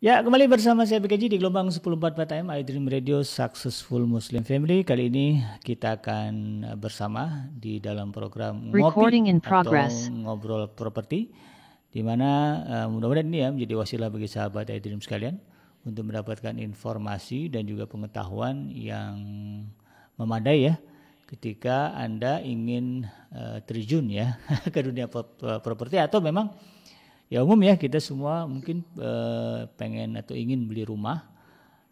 Ya, kembali bersama saya BKJ di gelombang 1044 AM iDream Radio Successful Muslim Family. Kali ini kita akan bersama di dalam program Ngopi atau Ngobrol Properti, di mana mudah-mudahan ini ya menjadi wasilah bagi sahabat iDream sekalian untuk mendapatkan informasi dan juga pengetahuan yang memadai ya ketika Anda ingin terjun ya ke dunia properti, atau memang ya umum ya, kita semua mungkin pengen atau ingin beli rumah.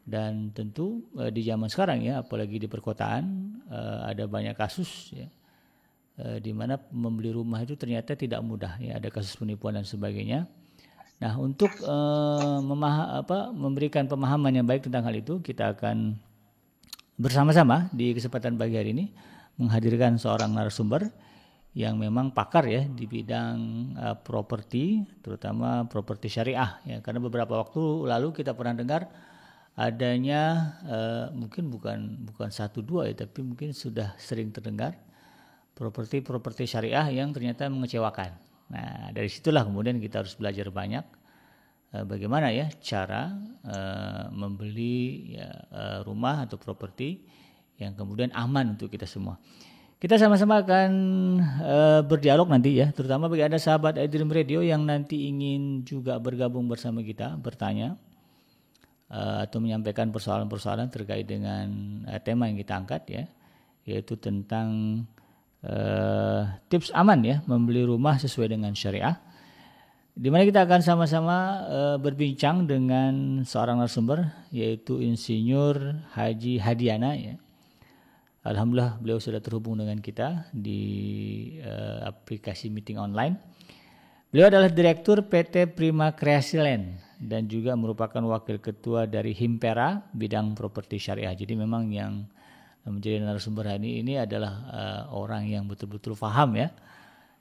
Dan tentu di zaman sekarang ya, apalagi di perkotaan, ada banyak kasus ya, di mana membeli rumah itu ternyata tidak mudah ya, ada kasus penipuan dan sebagainya. Nah, untuk memberikan pemahaman yang baik tentang hal itu, kita akan bersama-sama di kesempatan pagi hari ini menghadirkan seorang narasumber yang memang pakar ya di bidang properti, terutama properti syariah ya. Karena beberapa waktu lalu kita pernah dengar adanya mungkin bukan satu dua ya, tapi mungkin sudah sering terdengar properti syariah yang ternyata mengecewakan. Nah, dari situlah kemudian kita harus belajar banyak bagaimana ya cara membeli ya, rumah atau properti yang kemudian aman untuk kita semua. Kita sama-sama akan berdialog nanti ya, terutama bagi Anda sahabat iDream Radio yang nanti ingin juga bergabung bersama kita, bertanya atau menyampaikan persoalan-persoalan terkait dengan tema yang kita angkat ya, yaitu tentang tips aman ya membeli rumah sesuai dengan syariah. Di mana kita akan sama-sama berbincang dengan seorang narasumber, yaitu Insinyur Haji Hadiana ya. Alhamdulillah beliau sudah terhubung dengan kita di aplikasi meeting online. Beliau adalah Direktur PT Prima Kreasi Land dan juga merupakan Wakil Ketua dari Himpera bidang properti syariah. Jadi memang yang menjadi narasumber hari ini adalah orang yang betul-betul paham ya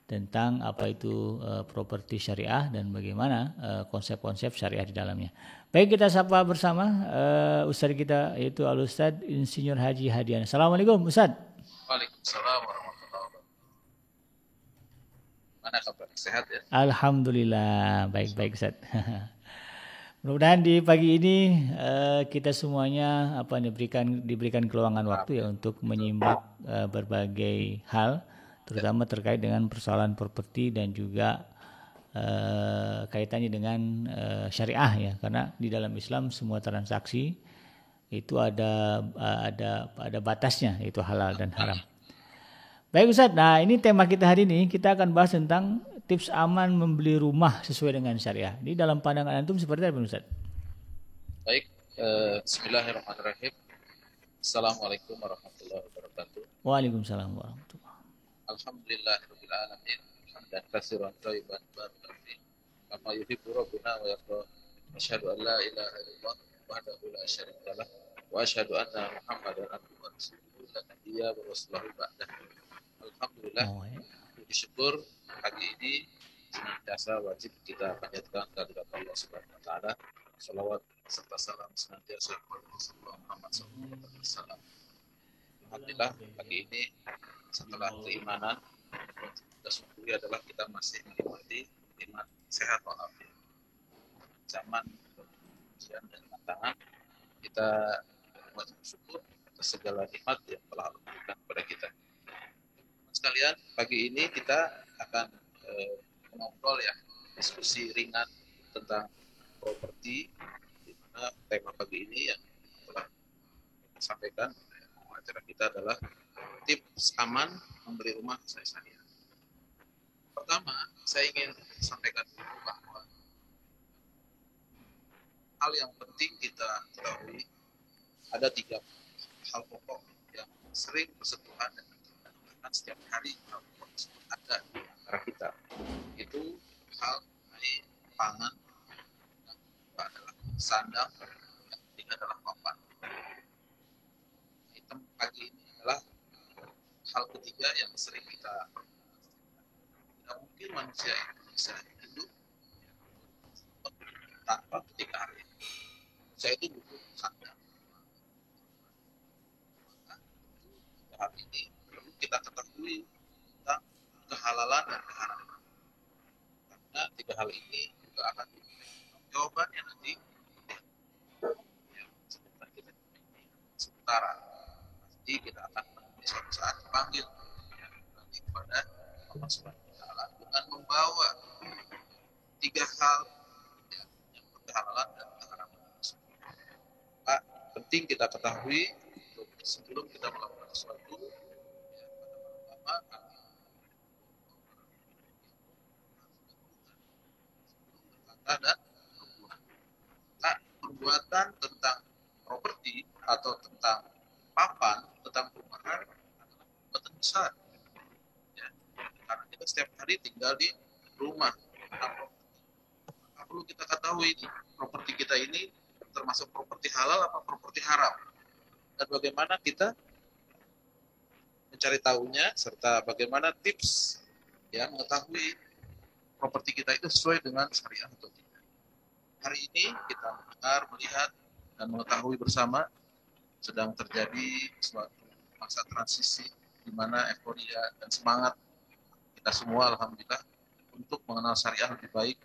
tentang apa itu properti syariah dan bagaimana konsep-konsep syariah di dalamnya. Baik, kita sapa bersama Ustadz kita, yaitu Al-Ustadz Insinyur Haji Hadiana. Assalamualaikum Ustadz. Waalaikumsalam warahmatullahi wabarakatuh. Mana kabar? Sehat ya? Alhamdulillah, baik-baik Ustadz. Mudah-mudahan di pagi ini kita semuanya diberikan keluangan waktu ya untuk menyimak berbagai hal, terutama terkait dengan persoalan properti dan juga kaitannya dengan syariah ya, karena di dalam Islam semua transaksi itu ada batasnya, yaitu halal dan haram. Baik Ustadz, nah ini tema kita hari ini, kita akan bahas tentang tips aman membeli rumah sesuai dengan syariah. Ini dalam pandangan antum seperti apa Ustadz? Baik, bismillahirrahmanirrahim. Assalamualaikum warahmatullahi wabarakatuh. Waalaikumsalam warahmatullahi wabarakatuh. Alhamdulillahirabbil alamin. Hamdan katsiran thayyiban barakan fihi. Kama yuhibbu rabbuna wa yarda. Asyhadu an la ilaha illallah wahdahu la syarika lah wa asyhadu anna Muhammadan abduhu wa rasuluhu la nabiyya wa rasulahu ba'dah. Alhamdulillah, puji syukur pagi ini senantiasa wajib kita panjatkan kehadirat Allah Subhanahu wa taala. Shalawat serta salam senantiasa kepada Rasulullah Muhammad SAW. Alhamdulillah, pagi ini setelah keimanan, kita syukuri adalah kita masih menikmati nikmat sehat walafiat. Zaman ujian dan tantangan, kita wajib bersyukur atas segala nikmat yang telah Allah berikan kepada kita. Sekalian, pagi ini kita akan mengobrol ya, diskusi ringan tentang properti, di mana tema pagi ini yang telah disampaikan acara kita adalah tips aman membeli rumah sesuai syariah. Pertama, saya ingin sampaikan dulu bahwa hal yang penting kita ketahui ada 3 hal pokok yang sering bersentuhan dengan setiap hari ada di antara kita. Itu hal mengenai pangan, yang kedua adalah sandang, yang ketiga adalah papan. Item pagi ini adalah hal ketiga yang sering kita tidak mungkin manusia itu bisa hidup tanpa ketiga hal ini. Saya itu butuh sandang. Hal ini kita ketahui tentang kehalalan dan keharaman. Karena 3 hal ini juga akan diberikan jawabannya nanti penting kita ketahui sebelum kita melakukan sesuatu, ada perbuatan tentang properti atau tentang papan, tentang perumahan adalah perbuatan besar. Ya. Karena kita setiap hari tinggal di rumah. Nah, perlu kita ketahui properti kita ini termasuk properti halal apa properti haram, dan bagaimana kita mencari tahunya serta bagaimana tips ya mengetahui properti kita itu sesuai dengan syariah atau tidak. Hari ini kita mendengar, melihat, dan mengetahui bersama sedang terjadi suatu masa transisi di mana euforia dan semangat kita semua alhamdulillah untuk mengenal syariah lebih baik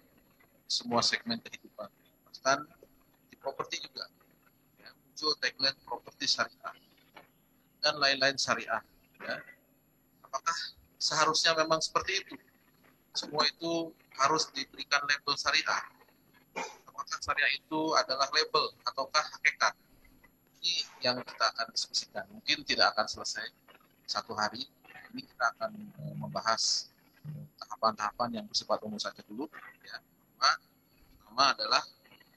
semua segmen kehidupan. Bahkan di properti juga ya, muncul tagline properti syariah dan lain-lain syariah. Ya. Apakah seharusnya memang seperti itu? Semua itu harus diberikan label syariah. Apakah syariah itu adalah label ataukah hakikat? Ini yang kita akan diskusikan. Mungkin tidak akan selesai satu hari. Ini kita akan membahas tahapan-tahapan yang bersifat umum saja dulu. Ya. Pertama adalah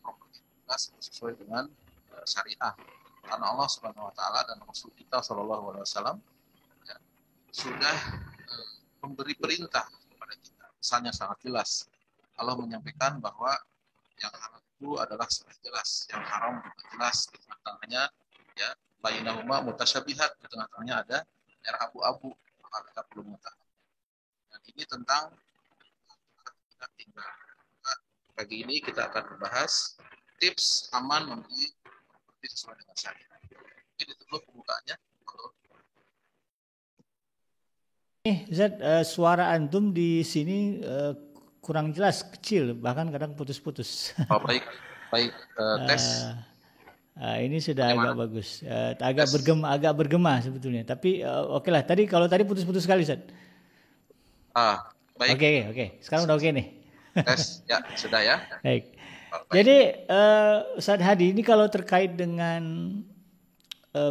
properti sesuai dengan syariah. Karena Allah Subhanahu Wa Taala dan Rasul kita Shallallahu Alaihi Wasallam ya, sudah memberi perintah kepada kita. Pesannya sangat jelas. Allah menyampaikan bahwa yang halal itu adalah sangat jelas, yang haram juga jelas. Di tengah-tengahnya ya bainahuma mutasyabihat, di tengah-tengahnya ada air abu-abu, maka kita perlu mengetahui. Dan ini tentang kita tinggal. Pagi ini kita akan membahas tips aman membeli properti sesuai dengan syariah. Ini dulu pembukaannya. Zat, suara antum di sini kurang jelas, kecil, bahkan kadang putus-putus. Oh, baik, tes. Ini sudah bagaimana? Agak bagus, agak bergema sebetulnya. Tapi oke lah. Kalau tadi putus-putus sekali, Zat. Baik. Oke. Sekarang udah oke nih. Tes, ya sudah ya. Baik. Jadi Ustadz Hadi, ini kalau terkait dengan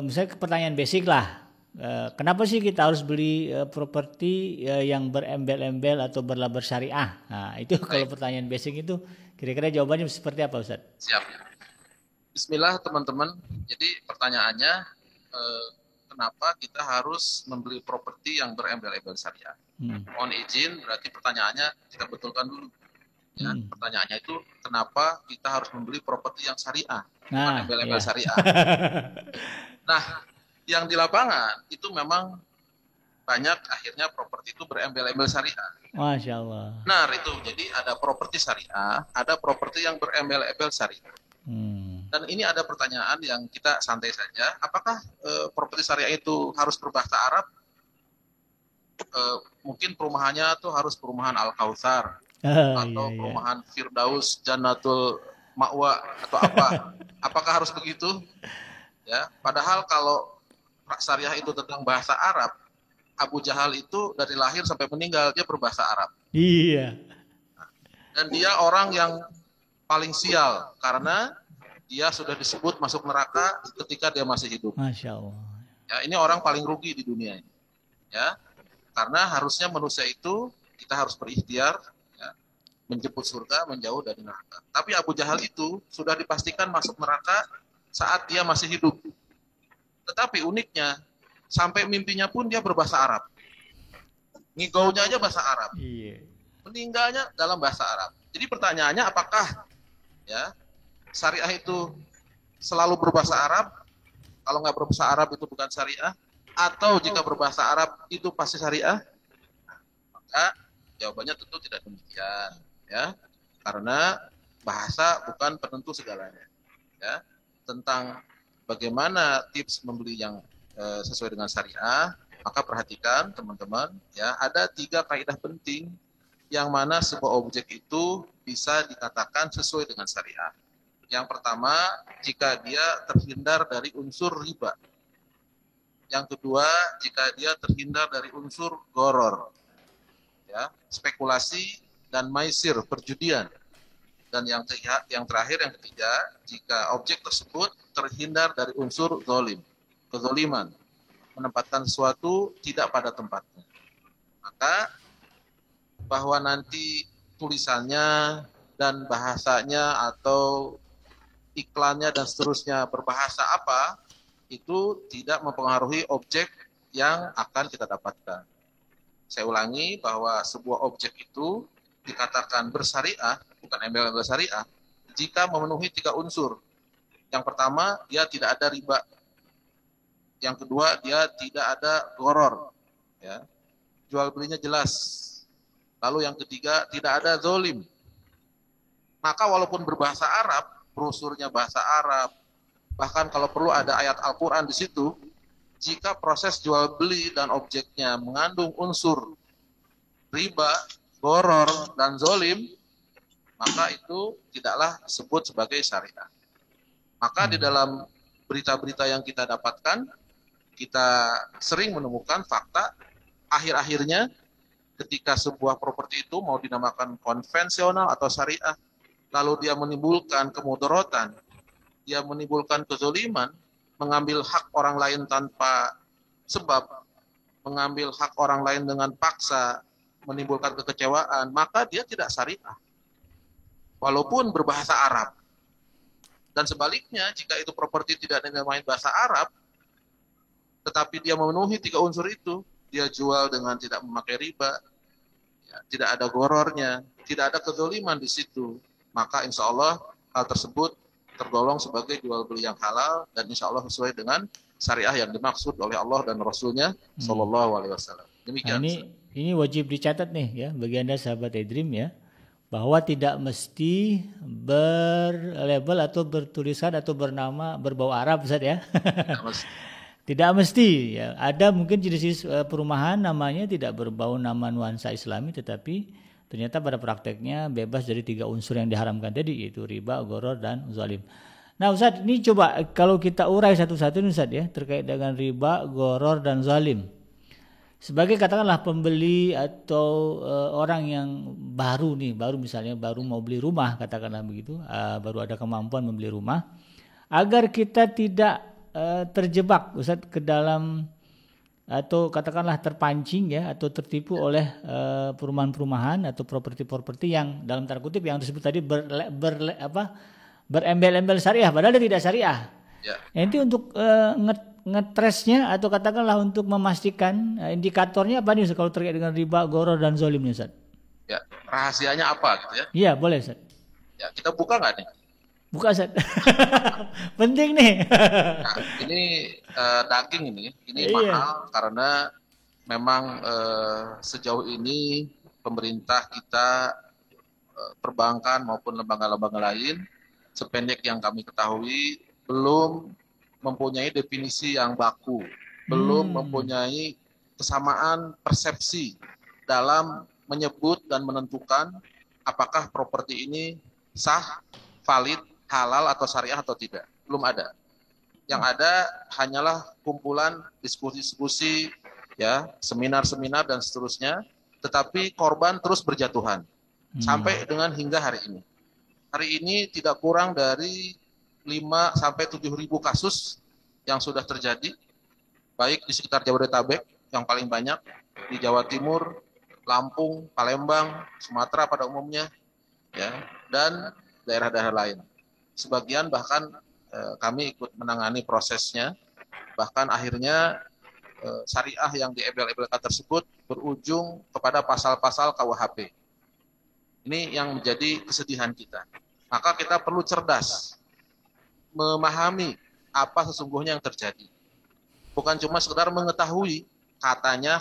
misalnya pertanyaan basic lah, kenapa sih kita harus beli properti yang berembel-embel atau berlabel syariah? Nah itu kalau pertanyaan basic itu kira-kira jawabannya seperti apa, Ustadz? Siap. Bismillah teman-teman. Jadi pertanyaannya, kenapa kita harus membeli properti yang berembel-embel syariah? Mohon izin, berarti pertanyaannya kita betulkan dulu. Ya, pertanyaannya itu kenapa kita harus membeli properti yang syariah, bukan embel-embel syariah. Nah, yang di lapangan itu memang banyak akhirnya properti itu berembel-embel syariah. Masya Allah. Nah, itu jadi ada properti syariah, ada properti yang berembel-embel syariah. Dan ini ada pertanyaan yang kita santai saja, apakah properti syariah itu harus berbahasa Arab? Mungkin perumahannya tuh harus perumahan Al-Kautsar. Atau perumahan Firdaus Jannatul Ma'wa atau apa? Apakah harus begitu? Ya, padahal kalau syariah itu tentang bahasa Arab, Abu Jahal itu dari lahir sampai meninggal dia berbahasa Arab. Iya. Dan dia orang yang paling sial karena dia sudah disebut masuk neraka ketika dia masih hidup. Masya Allah. Ya, ini orang paling rugi di dunia ini. Ya, karena harusnya manusia itu kita harus berikhtiar menjemput surga, menjauh dari neraka. Tapi Abu Jahal itu sudah dipastikan masuk neraka saat dia masih hidup. Tetapi uniknya, sampai mimpinya pun dia berbahasa Arab. Ngigaunya aja bahasa Arab. Iya. Meninggalnya dalam bahasa Arab. Jadi pertanyaannya apakah ya syariah itu selalu berbahasa Arab? Kalau nggak berbahasa Arab itu bukan syariah? Atau jika berbahasa Arab itu pasti syariah? Maka jawabannya tentu tidak demikian. Ya, karena bahasa bukan penentu segalanya. Ya, tentang bagaimana tips membeli yang sesuai dengan syariah, maka perhatikan teman-teman, ya ada 3 kaidah penting yang mana sebuah objek itu bisa dikatakan sesuai dengan syariah. Yang pertama, jika dia terhindar dari unsur riba. Yang kedua, jika dia terhindar dari unsur gharar, ya spekulasi dan maisir, perjudian. Dan yang terakhir, yang ketiga, jika objek tersebut terhindar dari unsur zalim, kezaliman, menempatkan sesuatu tidak pada tempatnya. Maka bahwa nanti tulisannya dan bahasanya atau iklannya dan seterusnya berbahasa apa, itu tidak mempengaruhi objek yang akan kita dapatkan. Saya ulangi bahwa sebuah objek itu dikatakan bersyariah, bukan embel-embel syariah, jika memenuhi 3 unsur. Yang pertama, dia tidak ada riba. Yang kedua, dia tidak ada gharar. Ya. Jual belinya jelas. Lalu yang ketiga, tidak ada zalim. Maka walaupun berbahasa Arab, brosurnya bahasa Arab, bahkan kalau perlu ada ayat Al-Quran di situ, jika proses jual beli dan objeknya mengandung unsur riba, gharar, dan zalim, maka itu tidaklah disebut sebagai syariah. Maka di dalam berita-berita yang kita dapatkan, kita sering menemukan fakta akhir-akhirnya ketika sebuah properti itu mau dinamakan konvensional atau syariah, lalu dia menimbulkan kemudaratan, dia menimbulkan kezaliman, mengambil hak orang lain tanpa sebab, mengambil hak orang lain dengan paksa, menimbulkan kekecewaan, maka dia tidak syariah. Walaupun berbahasa Arab. Dan sebaliknya, jika itu properti tidak dinamai bahasa Arab, tetapi dia memenuhi 3 unsur itu, dia jual dengan tidak memakai riba, ya, tidak ada gorornya, tidak ada kezaliman di situ, maka insya Allah hal tersebut tergolong sebagai jual beli yang halal dan insya Allah sesuai dengan syariah yang dimaksud oleh Allah dan Rasulnya Sallallahu Alaihi Wasallam. Demikian. Nah, ini wajib dicatat nih ya bagi Anda sahabat iDream ya, bahwa tidak mesti berlabel atau bertulisan atau bernama berbau Arab, Ustaz ya. Tidak mesti ya. Ada mungkin jenis perumahan namanya tidak berbau nama nuansa Islami, tetapi ternyata pada prakteknya bebas dari 3 unsur yang diharamkan tadi, yaitu riba, gharar, dan zalim. Nah Ustaz, ini coba kalau kita urai satu-satu nih Ustaz ya, terkait dengan riba, gharar, dan zalim. Sebagai katakanlah pembeli atau orang yang baru misalnya baru mau beli rumah, katakanlah begitu, baru ada kemampuan membeli rumah, agar kita tidak terjebak Ustaz ke dalam atau katakanlah terpancing ya atau tertipu oleh perumahan-perumahan atau properti-properti yang dalam tanda kutip yang disebut tadi berembel-embel syariah padahal dia tidak syariah. Ya. Nanti untuk ngetresnya atau katakanlah untuk memastikan indikatornya apa nih kalau terkait dengan riba, gharar, dan zalim nih Ustaz? Ya, rahasianya apa gitu ya? Iya, boleh Ustaz. Ya, kita buka nggak nih? Buka Ustaz. Penting nih. Nah, ini daging ini mahal karena memang sejauh ini pemerintah kita, perbankan maupun lembaga-lembaga lain, sependek yang kami ketahui belum mempunyai definisi yang baku, belum mempunyai kesamaan persepsi dalam menyebut dan menentukan apakah properti ini sah, valid, halal atau syariah atau tidak. Belum ada. Yang ada hanyalah kumpulan diskusi-diskusi, ya, seminar-seminar dan seterusnya, tetapi korban terus berjatuhan sampai dengan hingga hari ini. Hari ini tidak kurang dari 5 sampai 7 ribu kasus yang sudah terjadi, baik di sekitar Jabodetabek yang paling banyak, di Jawa Timur, Lampung, Palembang, Sumatera pada umumnya, ya, dan daerah-daerah lain. Sebagian bahkan kami ikut menangani prosesnya, bahkan akhirnya syariah yang diembel-embelkan tersebut berujung kepada pasal-pasal KUHP. Ini yang menjadi kesedihan kita. Maka kita perlu cerdas memahami apa sesungguhnya yang terjadi. Bukan cuma sekedar mengetahui katanya.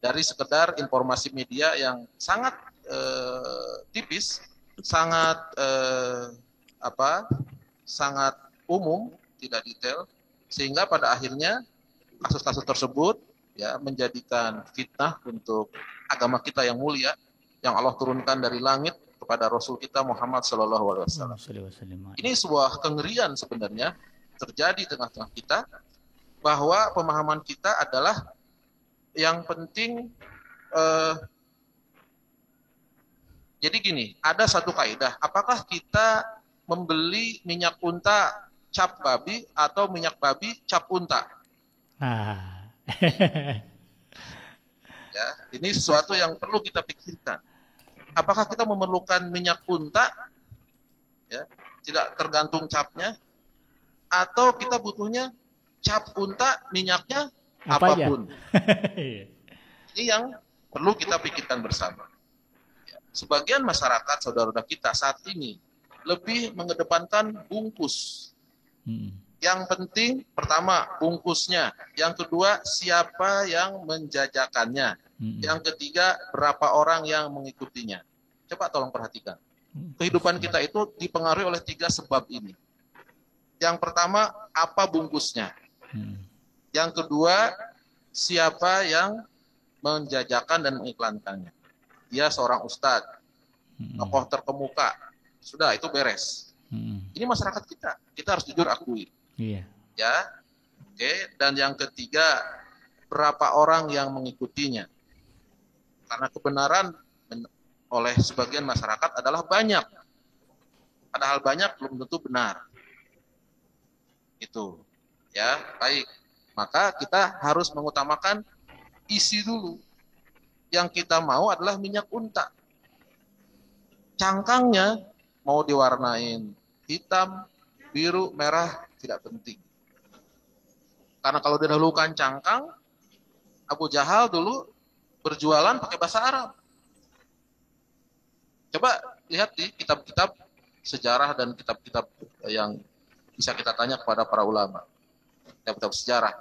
Dari sekedar informasi media yang sangat tipis, sangat umum, tidak detail, sehingga pada akhirnya kasus-kasus tersebut ya menjadikan fitnah untuk agama kita yang mulia, yang Allah turunkan dari langit kepada Rasul kita Muhammad SAW. Ini sebuah kengerian sebenarnya terjadi di tengah-tengah kita, bahwa pemahaman kita adalah yang penting Jadi gini, ada satu kaidah, apakah kita membeli minyak unta cap babi atau minyak babi cap unta? Ah. Ya, ini sesuatu yang perlu kita pikirkan. Apakah kita memerlukan minyak unta, ya, tidak tergantung capnya, atau kita butuhnya cap unta minyaknya Apa aja? apapun? Ini yang perlu kita pikirkan bersama. Sebagian masyarakat saudara-saudara kita saat ini lebih mengedepankan bungkus. Hmm. Yang penting pertama bungkusnya, yang kedua siapa yang menjajakannya, yang ketiga berapa orang yang mengikutinya. Coba tolong perhatikan. Kehidupan kita itu dipengaruhi oleh 3 sebab ini. Yang pertama, apa bungkusnya? Yang kedua, siapa yang menjajakan dan mengiklankannya? Dia seorang ustadz, tokoh terkemuka. Sudah, itu beres. Ini masyarakat kita harus jujur akui. Iya. Ya, oke. Dan yang ketiga, berapa orang yang mengikutinya? Karena kebenaran oleh sebagian masyarakat adalah banyak. Padahal banyak belum tentu benar. Itu. Ya, baik. Maka kita harus mengutamakan isi dulu. Yang kita mau adalah minyak unta. Cangkangnya mau diwarnain hitam, biru, merah, tidak penting. Karena kalau didahulukan cangkang, Abu Jahal dulu berjualan pakai bahasa Arab. Coba lihat di kitab-kitab sejarah dan kitab-kitab yang bisa kita tanya kepada para ulama. Kitab-kitab sejarah.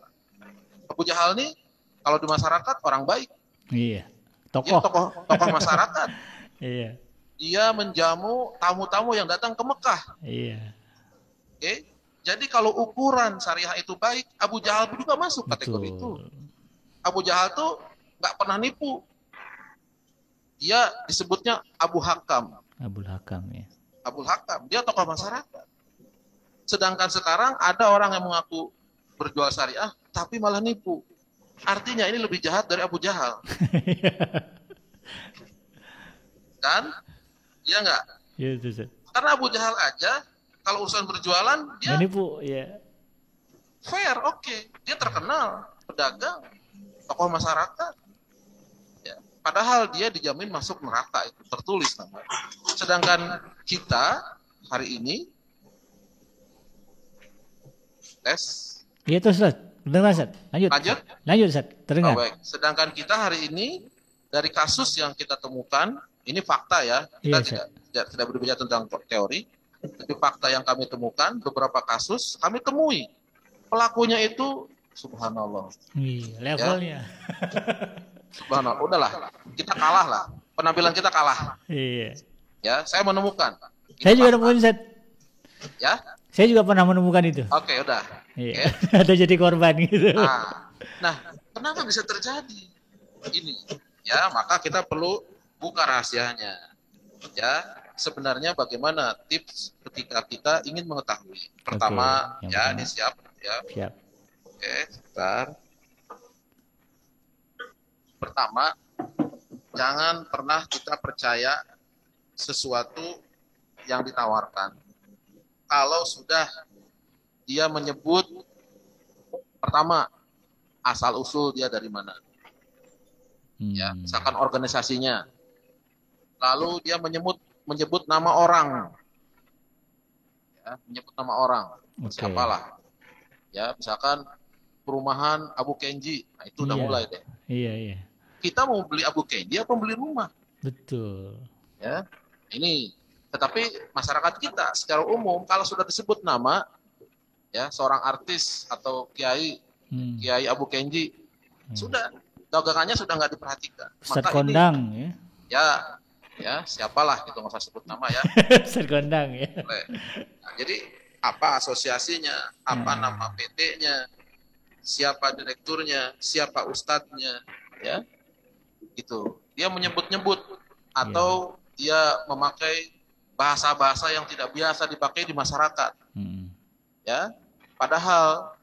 Abu Jahal ini kalau di masyarakat orang baik. Iya. Dia tokoh masyarakat. Iya. Dia menjamu tamu-tamu yang datang ke Mekah. Iya. Oke. Jadi kalau ukuran syariah itu baik, Abu Jahal juga masuk kategori itu. Abu Jahal tuh nggak pernah nipu. Dia disebutnya Abu Hakam. Abul Hakam ya. Abu Hakam, dia tokoh masyarakat. Sedangkan sekarang ada orang yang mengaku berjual syariah, tapi malah nipu. Artinya ini lebih jahat dari Abu Jahal. Kan? Iya nggak? Iya, itu. Karena Abu Jahal aja, kalau urusan berjualan, dia Menipu, ya. fair, oke. Dia terkenal, pedagang, tokoh masyarakat. Ya. Padahal dia dijamin masuk neraka, itu tertulis namanya. Sedangkan kita hari ini, tes. Iya tuh, Ustaz. Dengar, Ustaz. Lanjut. Lanjut, Ustaz. Terdengar. Oh, baik. Sedangkan kita hari ini, dari kasus yang kita temukan, ini fakta ya, kita tidak berbicara tentang teori, tapi fakta yang kami temukan, beberapa kasus kami temui. Pelakunya itu, subhanallah. Levelnya. Ya. Subhanallah, udahlah, kita kalah lah. Penampilan kita kalah. Iya. Ya, saya menemukan. Saya juga nemuin, Ustaz. Ya? Saya juga pernah menemukan itu. Oke, udah. Iya. Atau jadi korban gitu. Nah, kenapa bisa terjadi ini? Ya, maka kita perlu buka rahasianya. Ya, sebenarnya bagaimana tips ketika kita ingin mengetahui? Pertama, ya, ini siap, ya. Siap. Oke, sebentar. Pertama, jangan pernah kita percaya sesuatu yang ditawarkan. Kalau sudah dia menyebut, pertama, asal usul dia dari mana. Ya, misalkan organisasinya. Lalu dia menyebut nama orang. Ya, menyebut nama orang. Siapalah. Ya, misalkan perumahan Abu Kenji. Nah, itu udah mulai deh. Iya. Kita mau beli Abu Kenji apa beli rumah? Betul. Ya. Ini, tetapi masyarakat kita secara umum kalau sudah disebut nama, ya, seorang artis atau kiai Abu Kenji, sudah dagangannya sudah nggak diperhatikan. Ustaz Kondang ini, ya siapalah gitu, nggak usah sebut nama ya. Ustaz Kondang ya. Nah, jadi apa asosiasinya, apa nama PT-nya, siapa direkturnya, siapa ustadznya, ya, gitu. Dia menyebut-nyebut atau dia memakai bahasa-bahasa yang tidak biasa dipakai di masyarakat. Ya, padahal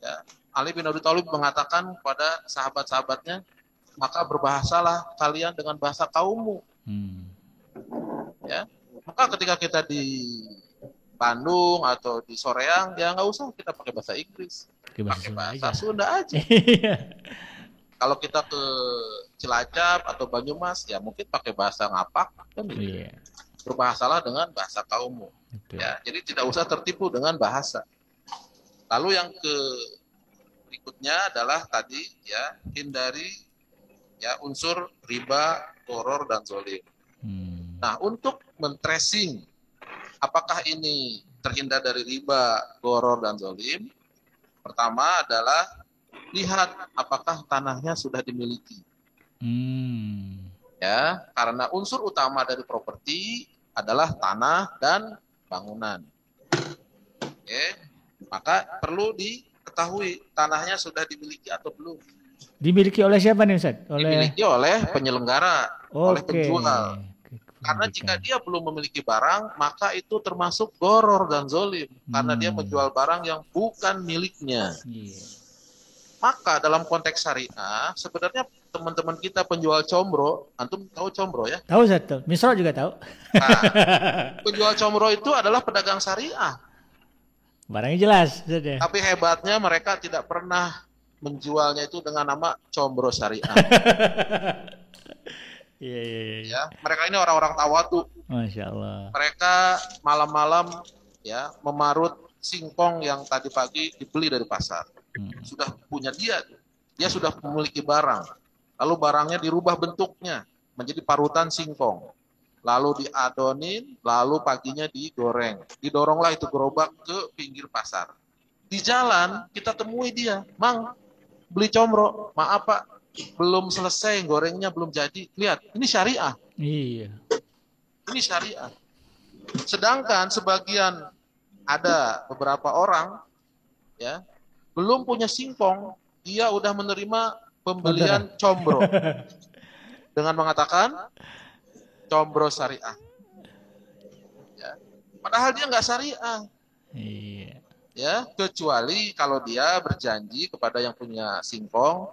ya, Ali bin Abi Thalib mengatakan kepada sahabat-sahabatnya, maka berbahasalah kalian dengan bahasa kaummu. Ya, maka ketika kita di Bandung atau di Soreang, ya nggak usah kita pakai bahasa Inggris, Pakai bahasa pakai Sunda bahasa aja. Sunda aja. Iya. Kalau kita ke Cilacap atau Banyumas, ya mungkin pakai bahasa ngapak, kan gitu. Iya, Berbahasalah dengan bahasa kaummu. betul. Ya, jadi tidak usah tertipu dengan bahasa. Lalu yang berikutnya adalah tadi ya hindari ya unsur riba, gharar dan zolim. Nah, untuk men-tracing apakah ini terhindar dari riba, gharar dan zolim, pertama adalah lihat apakah tanahnya sudah dimiliki. Ya, karena unsur utama dari properti adalah tanah dan bangunan. Oke, maka perlu diketahui tanahnya sudah dimiliki atau belum. Dimiliki oleh siapa nih Ustaz? Dimiliki oleh penyelenggara, oleh penjual. Karena jika dia belum memiliki barang, maka itu termasuk gharar dan zolim. Karena dia menjual barang yang bukan miliknya. Maka dalam konteks syariah, sebenarnya teman-teman kita penjual combro, antum tahu combro ya? Tahu Ustaz, Misro juga tahu. Nah, penjual combro itu adalah pedagang syariah. Barangnya jelas Ustaz ya. Tapi hebatnya mereka tidak pernah menjualnya itu dengan nama combro syariah. Iya. Ya, mereka ini orang-orang tawadu. Masya Allah. Mereka malam-malam ya memarut singkong yang tadi pagi dibeli dari pasar. Sudah punya dia sudah memiliki barang. Lalu barangnya dirubah bentuknya menjadi parutan singkong. Lalu diadonin, lalu paginya digoreng. Didoronglah itu gerobak ke pinggir pasar. Di jalan kita temui dia, "Mang, beli combro." "Maaf Pak, belum selesai, gorengnya belum jadi." Lihat, ini syariah. Iya. Ini syariah. Sedangkan sebagian ada beberapa orang ya belum punya singkong, dia udah menerima pembelian combro dengan mengatakan combro syariah. Ya. Padahal dia nggak syariah. Iya. Ya, kecuali kalau dia berjanji kepada yang punya singkong,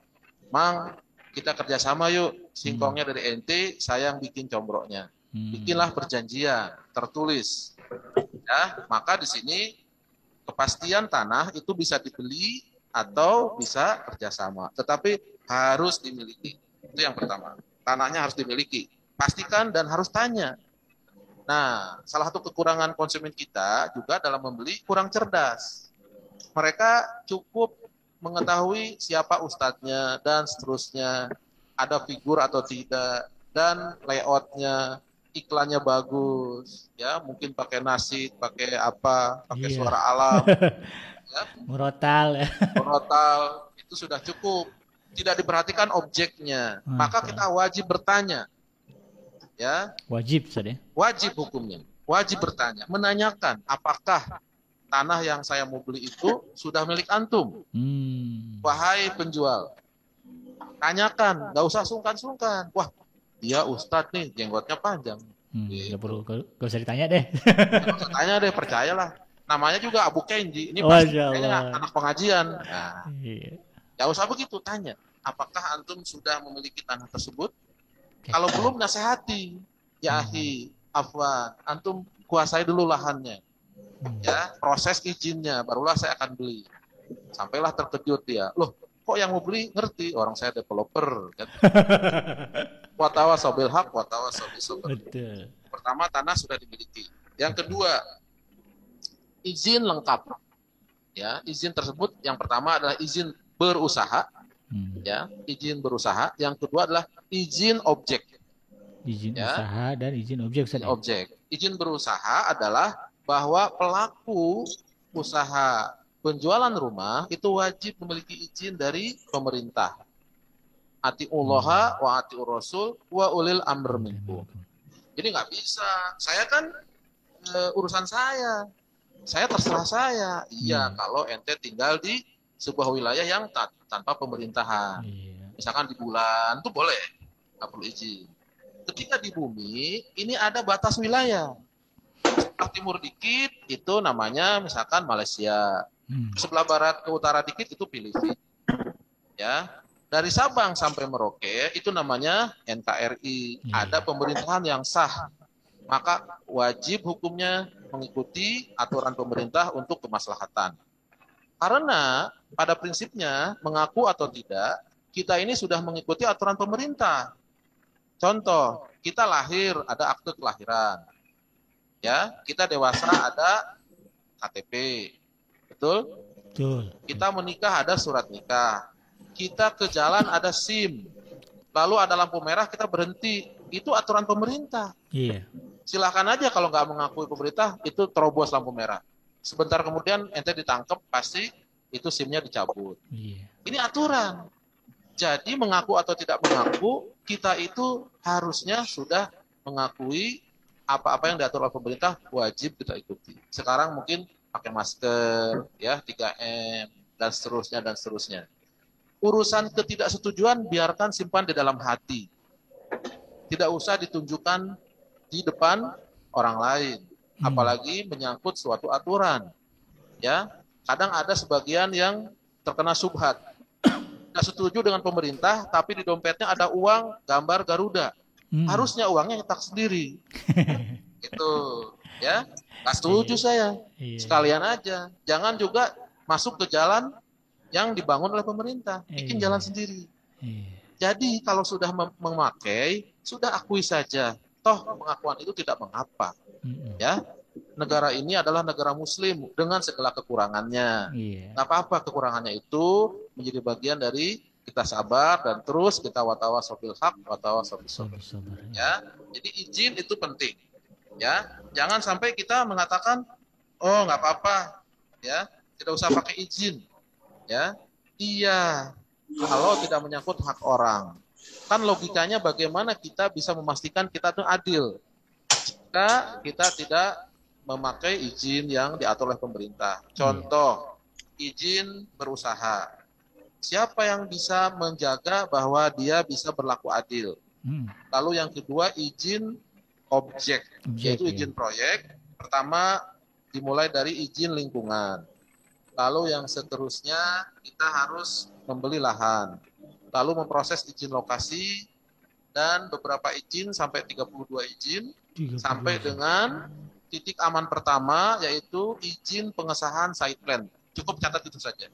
"Mang, kita kerjasama yuk, singkongnya dari ente, saya yang bikin combronya." Bikinlah perjanjian tertulis. Ya, maka di sini kepastian tanah itu bisa dibeli atau bisa kerjasama, tetapi harus dimiliki. Itu yang pertama. Tanahnya harus dimiliki. Pastikan dan harus tanya. Nah, salah satu kekurangan konsumen kita juga dalam membeli kurang cerdas. Mereka cukup mengetahui siapa ustadznya dan seterusnya, ada figur atau tidak, dan layoutnya, iklannya bagus, ya mungkin pakai nasi, pakai apa, pakai suara alam, ya, murotal, itu sudah cukup. Tidak diperhatikan objeknya, maka kita wajib bertanya, ya. Wajib saja. Wajib hukumnya, wajib bertanya, menanyakan apakah tanah yang saya mau beli itu sudah milik antum. Wahai penjual, tanyakan, nggak usah sungkan-sungkan. Wah, dia ustadz nih, jenggotnya panjang. Gak perlu, gak usah ditanya deh. Gak usah tanya deh, percayalah. Namanya juga Abu Kenji. Ini pasti anak pengajian. Nah, gak usah begitu, tanya. Apakah antum sudah memiliki tanah tersebut? Kalau belum, nasihati. Ya ahi, afwan, antum kuasai dulu lahannya. Ya, proses izinnya, barulah saya akan beli. Sampailah terkejut dia. Loh, kok yang mau beli ngerti? Orang saya developer. Kan? Watawasaw bil haq, watawasaw bis sabr. Pertama, tanah sudah dimiliki. Yang kedua, izin lengkap. Ya, izin tersebut yang pertama adalah izin berusaha. Ya, izin berusaha. Yang kedua adalah izin objek. Izin usaha dan izin objek. Objek. Izin berusaha adalah bahwa pelaku usaha penjualan rumah itu wajib memiliki izin dari pemerintah. Atiullaha wa atiur rasul wa ulil amr minkum. Jadi nggak bisa. Saya kan urusan saya terserah saya. Iya, kalau ente tinggal di sebuah wilayah yang tanpa pemerintahan. Misalkan di bulan itu boleh, nggak perlu izin. Ketika di bumi ini ada batas wilayah. Sebelah timur dikit itu namanya misalkan Malaysia. Sebelah barat ke utara dikit itu Filipina. Ya. Dari Sabang sampai Merauke itu namanya NKRI. Ada pemerintahan yang sah. maka wajib hukumnya mengikuti aturan pemerintah untuk kemaslahatan. Karena pada prinsipnya mengaku atau tidak, kita ini sudah mengikuti aturan pemerintah. Contoh, kita lahir ada akte kelahiran. Ya, kita dewasa ada KTP. Betul? Betul. Kita menikah ada surat nikah. Kita ke jalan ada SIM. Lalu ada lampu merah kita berhenti. Itu aturan pemerintah. Iya. Silahkan aja kalau nggak mengakui pemerintah, itu terobos lampu merah. Sebentar kemudian ente ditangkap, pasti itu SIM-nya dicabut. Iya. Ini aturan. Jadi mengaku atau tidak mengaku, kita itu harusnya sudah mengakui apa-apa yang diatur oleh pemerintah wajib kita ikuti. Sekarang mungkin pakai masker, ya 3M, dan seterusnya dan seterusnya. Urusan ketidaksetujuan biarkan simpan di dalam hati. Tidak usah ditunjukkan di depan orang lain, apalagi menyangkut suatu aturan. Ya, kadang ada sebagian yang terkena subhat. Tidak setuju dengan pemerintah, tapi di dompetnya ada uang gambar Garuda. Harusnya uangnya nyetak sendiri. Itu, ya. Nggak setuju saya. Sekalian aja. Jangan juga masuk ke jalan yang dibangun oleh pemerintah. Bikin jalan sendiri. Jadi kalau sudah memakai, sudah akui saja. Toh pengakuan itu tidak mengapa. Ya. Negara ini adalah negara muslim dengan segala kekurangannya. Nggak apa-apa kekurangannya itu menjadi bagian dari kita sabar dan terus kita watawasobil haq, watawasobil sabr. Ya, jadi izin itu penting. Ya, jangan sampai kita mengatakan, oh nggak apa-apa, ya, tidak usah pakai izin. Ya, iya, kalau tidak menyangkut hak orang. Kan logikanya bagaimana kita bisa memastikan kita itu adil jika kita tidak memakai izin yang diatur oleh pemerintah. Contoh, izin berusaha. Siapa yang bisa menjaga bahwa dia bisa berlaku adil? Lalu yang kedua, izin objek, yaitu izin proyek. Pertama, dimulai dari izin lingkungan. Lalu yang seterusnya, kita harus membeli lahan. Lalu memproses izin lokasi, dan beberapa izin sampai 32 izin, sampai dengan titik aman pertama, yaitu izin pengesahan site plan. Cukup catat itu saja.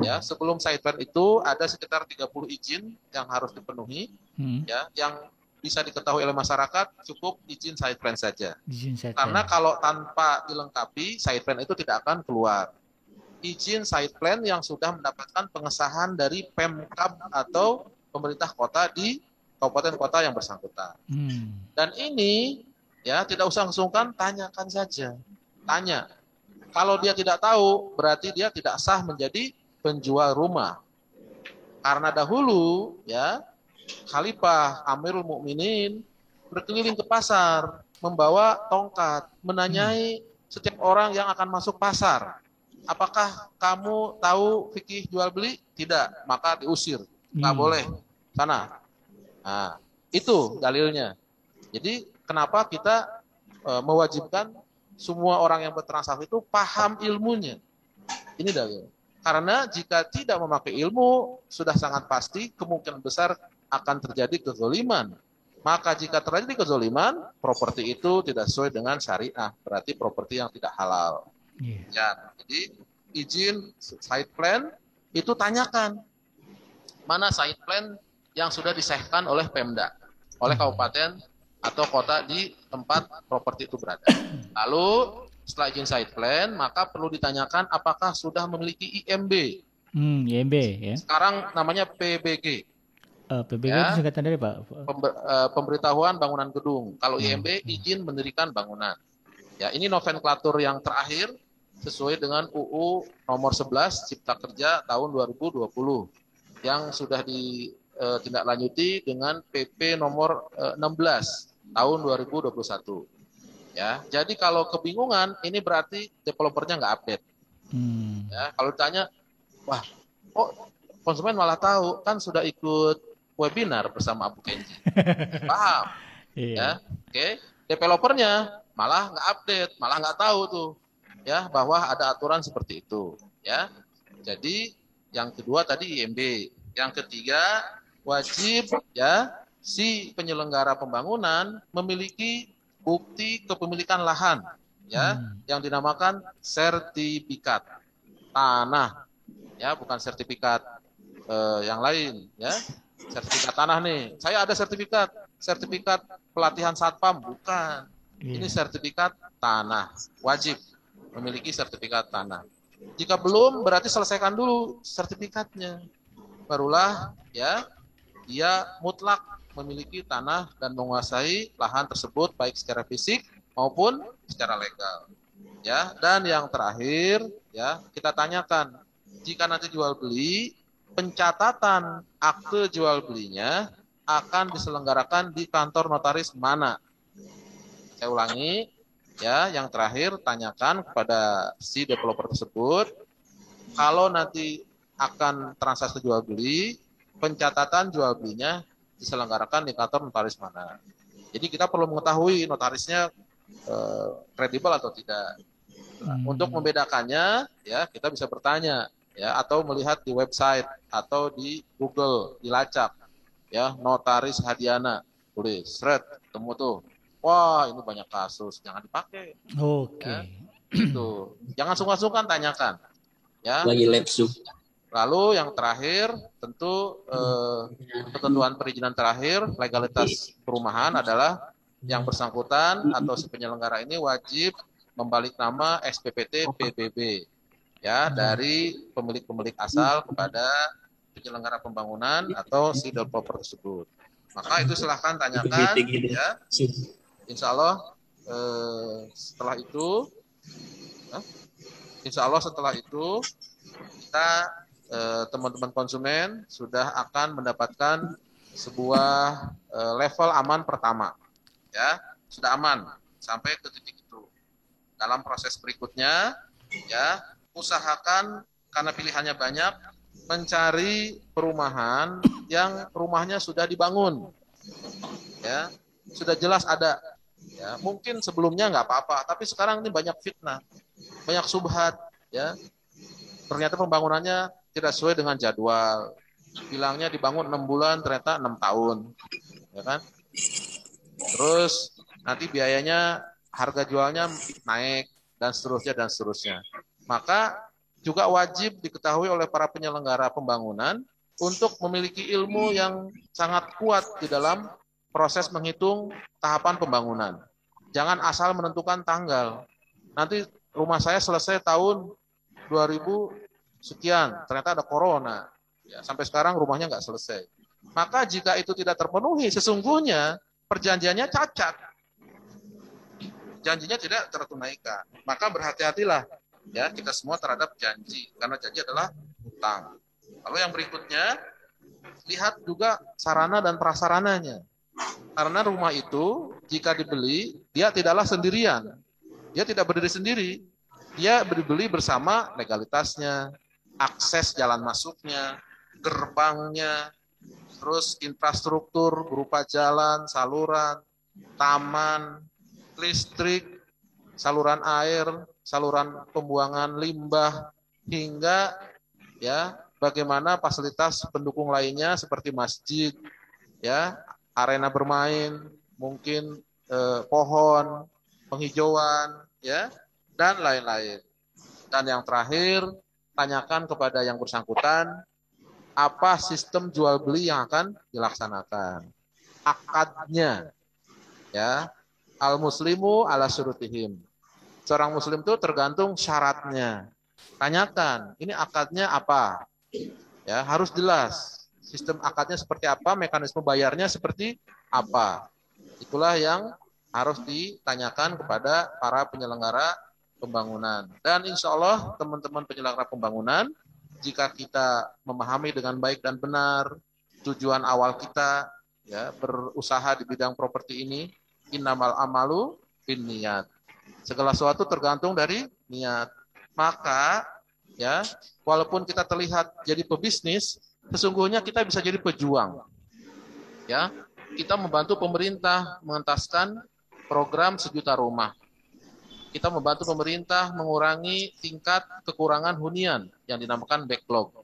Ya, sebelum site plan itu ada sekitar 30 izin yang harus dipenuhi, ya, yang bisa diketahui oleh masyarakat cukup izin site plan saja. Karena kalau tanpa dilengkapi, site plan itu tidak akan keluar. Izin site plan yang sudah mendapatkan pengesahan dari Pemkab atau pemerintah kota di kabupaten kota yang bersangkutan. Dan ini, ya, tidak usah sungkan, tanyakan saja. Tanya. Kalau dia tidak tahu, berarti dia tidak sah menjadi penjual rumah. Karena dahulu, ya, Khalifah Amirul Mukminin berkeliling ke pasar, membawa tongkat, menanyai setiap orang yang akan masuk pasar. Apakah kamu tahu fikih jual beli? Tidak, maka diusir. Nggak boleh. Sana. Nah, itu dalilnya. Jadi, kenapa kita mewajibkan semua orang yang bertransaksi itu paham ilmunya? Ini dalil. Karena jika tidak memakai ilmu, sudah sangat pasti kemungkinan besar akan terjadi kezoliman. Maka jika terjadi kezoliman, properti itu tidak sesuai dengan syariah. Berarti properti yang tidak halal. Ya, jadi izin site plan itu tanyakan. Mana site plan yang sudah disahkan oleh Pemda, oleh kabupaten atau kota di tempat properti itu berada. Lalu setelah izin site plan, maka perlu ditanyakan apakah sudah memiliki IMB. IMB ya. Sekarang namanya PBG. PBG ya, itu singkatan dari Pak? Pemberitahuan bangunan gedung. Kalau IMB, izin mendirikan bangunan. Ya, ini nomenklatur yang terakhir sesuai dengan UU nomor 11 Cipta Kerja tahun 2020 yang sudah ditindaklanjuti dengan PP nomor 16 tahun 2021. Ya, jadi kalau kebingungan, ini berarti developernya nggak update. Ya, kalau ditanya, wah, kok konsumen malah tahu, kan sudah ikut webinar bersama Abu Kenji. Paham? Ya, oke. Developernya malah nggak update, malah nggak tahu tuh, ya, bahwa ada aturan seperti itu. Ya, jadi yang kedua tadi IMB, yang ketiga wajib, ya, si penyelenggara pembangunan memiliki bukti kepemilikan lahan, ya, yang dinamakan sertifikat tanah, ya, bukan sertifikat yang lain, ya. Sertifikat tanah nih, saya ada sertifikat pelatihan satpam, bukan. Ini sertifikat tanah, wajib memiliki sertifikat tanah. Jika belum, berarti selesaikan dulu sertifikatnya, barulah ya dia mutlak memiliki tanah dan menguasai lahan tersebut baik secara fisik maupun secara legal. Ya, dan yang terakhir ya, kita tanyakan jika nanti jual beli, pencatatan akte jual belinya akan diselenggarakan di kantor notaris mana? Saya ulangi, ya, yang terakhir tanyakan kepada si developer tersebut, kalau nanti akan transaksi jual beli, pencatatan jual belinya diselenggarakan di kantor notaris mana. Jadi kita perlu mengetahui notarisnya kredibel atau tidak. Untuk membedakannya, ya kita bisa bertanya, ya, atau melihat di website atau di Google, dilacak, ya, notaris Hadiana, tulis, seret, ketemu tuh. Wah, ini banyak kasus, jangan dipakai. Oke. Ya, itu. Jangan sungkan-sungkan tanyakan. Ya. Lagi lab Zoom. Lalu yang terakhir, tentu ketentuan perizinan terakhir, legalitas perumahan adalah yang bersangkutan atau si penyelenggara ini wajib membalik nama SPPT PBB, ya, dari pemilik-pemilik asal kepada penyelenggara pembangunan atau si developer tersebut. Maka itu silahkan tanyakan, ya. Insya Allah setelah itu, kita teman-teman konsumen sudah akan mendapatkan sebuah level aman pertama, ya, sudah aman sampai ke titik itu. Dalam proses berikutnya, ya, usahakan karena pilihannya banyak, mencari perumahan yang rumahnya sudah dibangun, ya, sudah jelas ada. Ya, mungkin sebelumnya nggak apa-apa, tapi sekarang ini banyak fitnah, banyak subhat, ya. Ternyata pembangunannya tidak sesuai dengan jadwal. Bilangnya dibangun 6 bulan, ternyata 6 tahun, ya kan? Terus nanti biayanya, harga jualnya naik, dan seterusnya. Maka juga wajib diketahui oleh para penyelenggara pembangunan untuk memiliki ilmu yang sangat kuat di dalam proses menghitung tahapan pembangunan. Jangan asal menentukan tanggal. Nanti rumah saya selesai tahun 2000 sekian, ternyata ada corona. Ya, sampai sekarang rumahnya nggak selesai. Maka jika itu tidak terpenuhi, sesungguhnya perjanjiannya cacat. Janjinya tidak tertunaikan. Maka berhati-hatilah, ya, kita semua terhadap janji, karena janji adalah hutang. Lalu yang berikutnya, lihat juga sarana dan prasarananya. Karena rumah itu jika dibeli, dia tidaklah sendirian. Dia tidak berdiri sendiri. Dia dibeli bersama legalitasnya, akses jalan masuknya, gerbangnya, terus infrastruktur berupa jalan, saluran, taman, listrik, saluran air, saluran pembuangan limbah, hingga ya bagaimana fasilitas pendukung lainnya seperti masjid, ya, arena bermain, mungkin pohon, penghijauan, ya, dan lain-lain. Dan yang terakhir, tanyakan kepada yang bersangkutan apa sistem jual beli yang akan dilaksanakan, akadnya, ya. Al-muslimu ala syurutihim. Seorang muslim itu tergantung syaratnya. Tanyakan, ini akadnya apa? Ya, harus jelas. Sistem akadnya seperti apa, mekanisme bayarnya seperti apa. Itulah yang harus ditanyakan kepada para penyelenggara pembangunan. Dan insya Allah teman-teman penyelenggara pembangunan, jika kita memahami dengan baik dan benar tujuan awal kita, ya, berusaha di bidang properti ini, innamal amalu binniyat. Segala sesuatu tergantung dari niat. Maka, ya, walaupun kita terlihat jadi pebisnis, sesungguhnya kita bisa jadi pejuang. Ya, kita membantu pemerintah mengentaskan program 1 juta rumah. Kita membantu pemerintah mengurangi tingkat kekurangan hunian yang dinamakan backlog.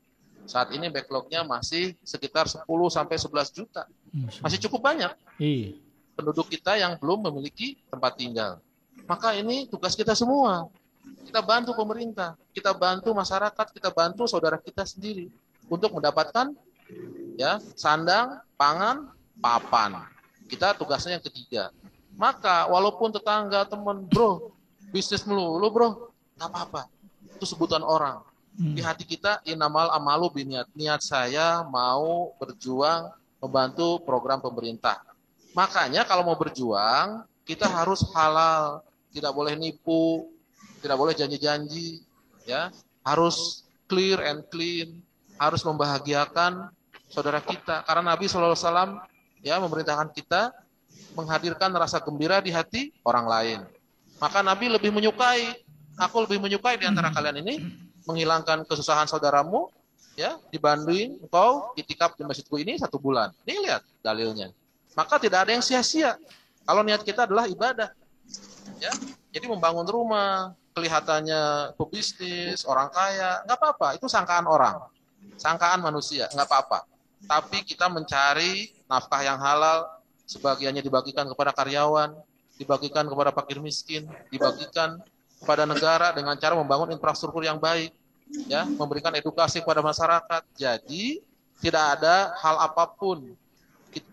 Saat ini backlognya masih sekitar 10 sampai 11 juta. Masih cukup banyak. Iya. penduduk kita yang belum memiliki tempat tinggal. Maka ini tugas kita semua. Kita bantu pemerintah, kita bantu masyarakat, kita bantu saudara kita sendiri untuk mendapatkan ya sandang, pangan, papan. Kita tugasnya yang ketiga. Maka walaupun tetangga, teman, bro, bisnis melulu bro, nggak apa-apa. Itu sebutan orang. Di hati kita innamal amalu biniat. Niat saya mau berjuang membantu program pemerintah. Makanya kalau mau berjuang, kita harus halal, tidak boleh nipu, tidak boleh janji-janji, ya. Harus clear and clean, harus membahagiakan saudara kita. Karena Nabi SAW ya memerintahkan kita menghadirkan rasa gembira di hati orang lain. Maka Nabi lebih menyukai, aku lebih menyukai di antara kalian ini menghilangkan kesusahan saudaramu, ya, dibanding engkau itikaf di masjidku ini 1 bulan. Ini lihat dalilnya. Maka tidak ada yang sia-sia. Kalau niat kita adalah ibadah, ya. Jadi membangun rumah, kelihatannya pebisnis, orang kaya, nggak apa-apa. Itu sangkaan orang, sangkaan manusia, nggak apa-apa. Tapi kita mencari nafkah yang halal, sebagiannya dibagikan kepada karyawan, dibagikan kepada fakir miskin, dibagikan kepada negara dengan cara membangun infrastruktur yang baik, ya, memberikan edukasi kepada masyarakat. Jadi tidak ada hal apapun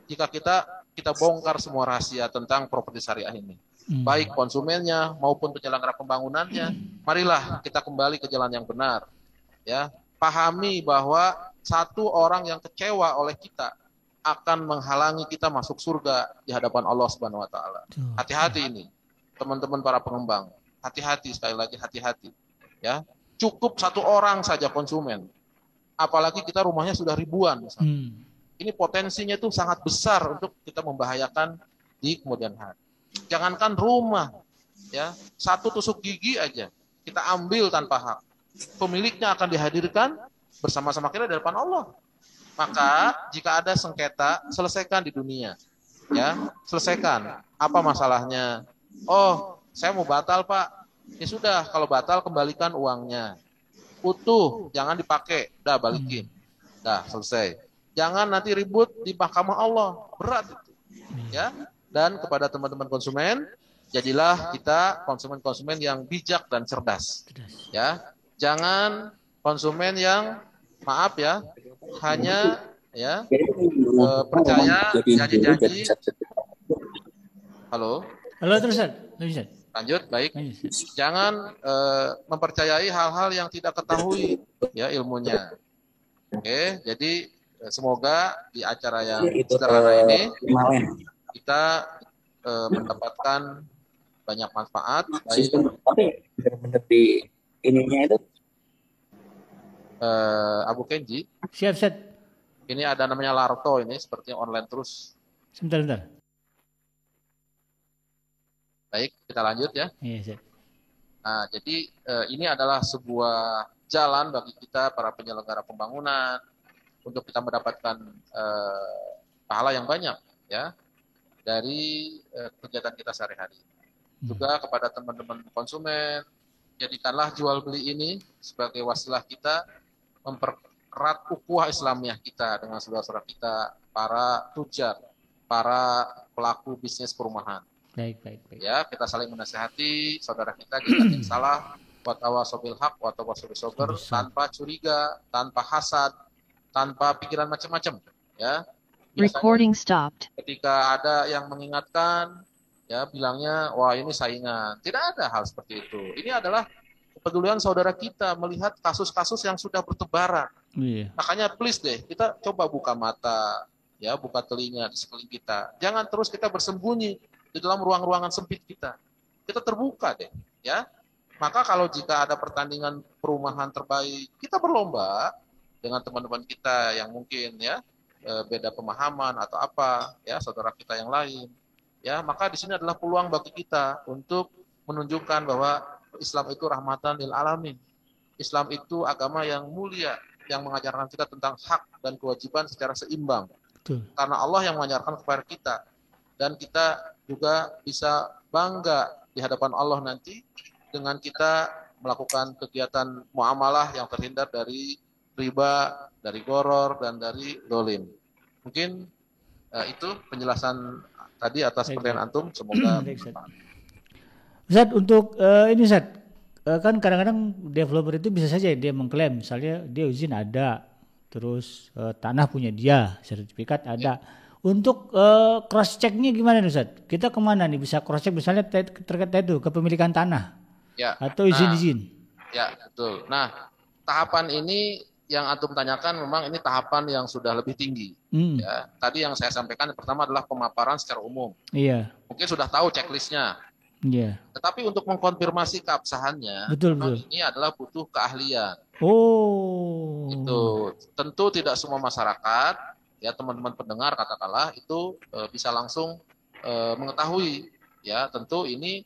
jika kita bongkar semua rahasia tentang properti syariah ini, baik konsumennya maupun penyelenggara pembangunannya. Marilah kita kembali ke jalan yang benar, ya. Pahami bahwa satu orang yang kecewa oleh kita akan menghalangi kita masuk surga di hadapan Allah Subhanahu wa taala. Hati-hati ini, teman-teman para pengembang. Hati-hati, sekali lagi hati-hati, ya. Cukup 1 orang saja konsumen, apalagi kita rumahnya sudah ribuan misalnya. Ini potensinya itu sangat besar untuk kita membahayakan di kemudian hari. Jangankan rumah, ya, 1 tusuk gigi aja kita ambil tanpa hak, pemiliknya akan dihadirkan bersama-sama kita di depan Allah. Maka jika ada sengketa, selesaikan di dunia, ya, selesaikan. Apa masalahnya? Oh, saya mau batal Pak. Ya sudah, kalau batal kembalikan uangnya. Utuh, jangan dipakai. Udah, balikin. Udah, selesai. Jangan nanti ribut di mahkamah Allah. Berat itu. Ya. Dan kepada teman-teman konsumen, jadilah kita konsumen-konsumen yang bijak dan cerdas. Ya. Jangan konsumen yang, maaf ya, hanya ya percaya janji-janji. Halo. Halo terus, Lanjut, baik. Jangan mempercayai hal-hal yang tidak ketahui ya ilmunya. Oke, jadi semoga di acara yang sederhana ini kita mendapatkan banyak manfaat. Baik. Tapi benar-benar di ininya itu. Abu Kenji. Siap. Ini ada namanya Larto ini, seperti online terus. Sebentar. Baik, kita lanjut ya. Iya, siap. Nah, jadi ini adalah sebuah jalan bagi kita para penyelenggara pembangunan untuk kita mendapatkan pahala yang banyak ya dari kegiatan kita sehari-hari. Juga kepada teman-teman konsumen, jadikanlah jual beli ini sebagai wasilah kita mempererat ukhuwah Islamiyah kita dengan saudara-saudara kita, para tujar, para pelaku bisnis perumahan. Baik. Ya, kita saling menasihati saudara kita jika ada yang salah, wa tawasau bil haq wa tawasau bis sabr, tanpa curiga, tanpa hasad, tanpa pikiran macam-macam, ya. Recording stopped. Ketika ada yang mengingatkan, ya bilangnya, wah ini saingan. Tidak ada hal seperti itu. Ini adalah kepedulian saudara kita melihat kasus-kasus yang sudah bertebaran. Iya. Makanya please deh, kita coba buka mata, ya, buka telinga di sekeliling kita. Jangan terus kita bersembunyi di dalam ruang-ruangan sempit kita. Kita terbuka deh, ya. Maka kalau jika ada pertandingan perumahan terbaik, kita berlomba dengan teman-teman kita yang mungkin ya beda pemahaman atau apa, ya, saudara kita yang lain. Ya, maka di sini adalah peluang bagi kita untuk menunjukkan bahwa Islam itu rahmatan lil alamin. Islam itu agama yang mulia, yang mengajarkan kita tentang hak dan kewajiban secara seimbang. Betul. Karena Allah yang mengajarkan kepada kita. Dan kita juga bisa bangga di hadapan Allah nanti dengan kita melakukan kegiatan muamalah yang terhindar dari riba, dari goror, dan dari dolim. Mungkin itu penjelasan tadi atas Baik, pertanyaan antum, semoga Baik, Ustaz. bermanfaat. Ustaz, untuk ini Ustaz, kan kadang-kadang developer itu bisa saja dia mengklaim, misalnya dia izin ada, terus tanah punya dia, sertifikat ada. Untuk cross checknya gimana nih, Ustaz? Kita kemana nih bisa cross check misalnya terkait itu kepemilikan tanah Ya, atau nah, izin-izin? ya betul. Nah, tahapan ini yang antum tanyakan memang ini tahapan yang sudah lebih tinggi. Ya, tadi yang saya sampaikan yang pertama adalah pemaparan secara umum. Iya, Mungkin sudah tahu checklistnya. iya. Tetapi untuk mengkonfirmasi keabsahannya, Betul, memang betul. ini adalah butuh keahlian. Oh. Itu tentu tidak semua masyarakat, ya teman-teman pendengar katakanlah itu bisa langsung mengetahui. Ya, tentu ini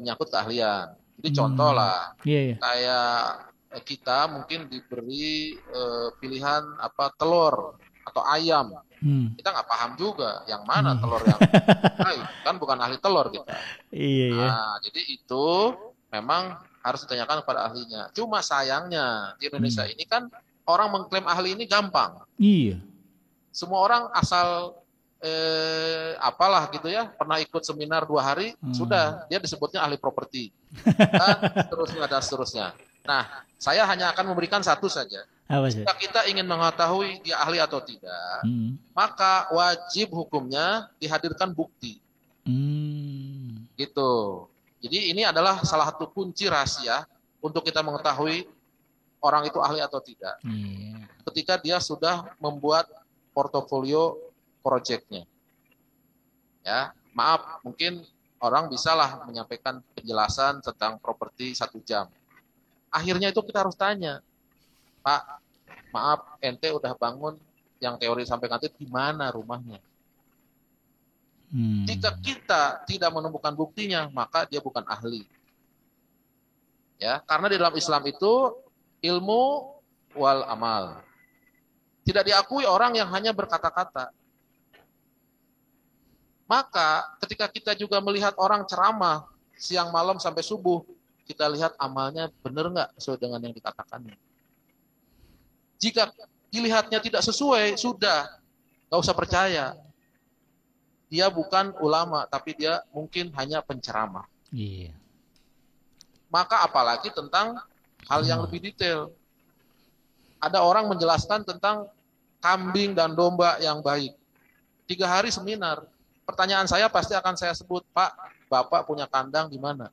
menyangkut keahlian. Jadi contoh lah, Iya, iya. kayak kita mungkin diberi pilihan apa telur atau ayam. Kita nggak paham juga yang mana telur yang baik, kan bukan ahli telur kita. Iya, iya. Nah, jadi itu memang harus ditanyakan kepada ahlinya. Cuma sayangnya di Indonesia ini kan orang mengklaim ahli ini gampang. Iya. Semua orang asal apalah gitu ya, pernah ikut seminar 2 hari, sudah dia disebutnya ahli properti. Dan seterusnya dan seterusnya. Nah, saya hanya akan memberikan satu saja. Apa sih? Jika kita ingin mengetahui dia ahli atau tidak, maka wajib hukumnya dihadirkan bukti. Gitu. Jadi ini adalah salah satu kunci rahasia untuk kita mengetahui orang itu ahli atau tidak. Ketika dia sudah membuat portofolio proyeknya. Ya, maaf, mungkin orang bisalah menyampaikan penjelasan tentang properti 1 jam. Akhirnya itu kita harus tanya, Pak, maaf, ente udah bangun yang teori sampai nanti di mana rumahnya? Jika kita tidak menemukan buktinya, maka dia bukan ahli. Ya, karena di dalam Islam itu ilmu wal amal. Tidak diakui orang yang hanya berkata-kata. Maka ketika kita juga melihat orang ceramah siang malam sampai subuh, kita lihat amalnya benar nggak sesuai dengan yang dikatakannya. Jika dilihatnya tidak sesuai, sudah nggak usah percaya. Dia bukan ulama, tapi dia mungkin hanya penceramah. Iya. Maka apalagi tentang hal yang lebih detail. Ada orang menjelaskan tentang kambing dan domba yang baik. 3 hari seminar. Pertanyaan saya pasti akan saya sebut, Pak, Bapak punya kandang di mana?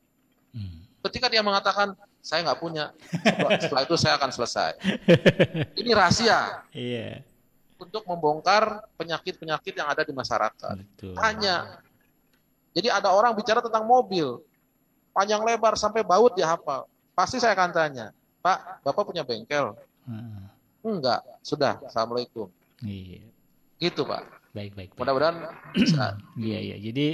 Ketika dia mengatakan, saya nggak punya, setelah itu saya akan selesai. Ini rahasia. Iya. Untuk membongkar penyakit-penyakit yang ada di masyarakat. Betul. Hanya. Jadi ada orang bicara tentang mobil, panjang lebar sampai baut dia hafal. Pasti saya akan tanya, Pak, Bapak punya bengkel? Enggak, sudah, Assalamualaikum. Iya. Gitu, Pak. Baik. Mudah-mudahan bisa. Iya. Jadi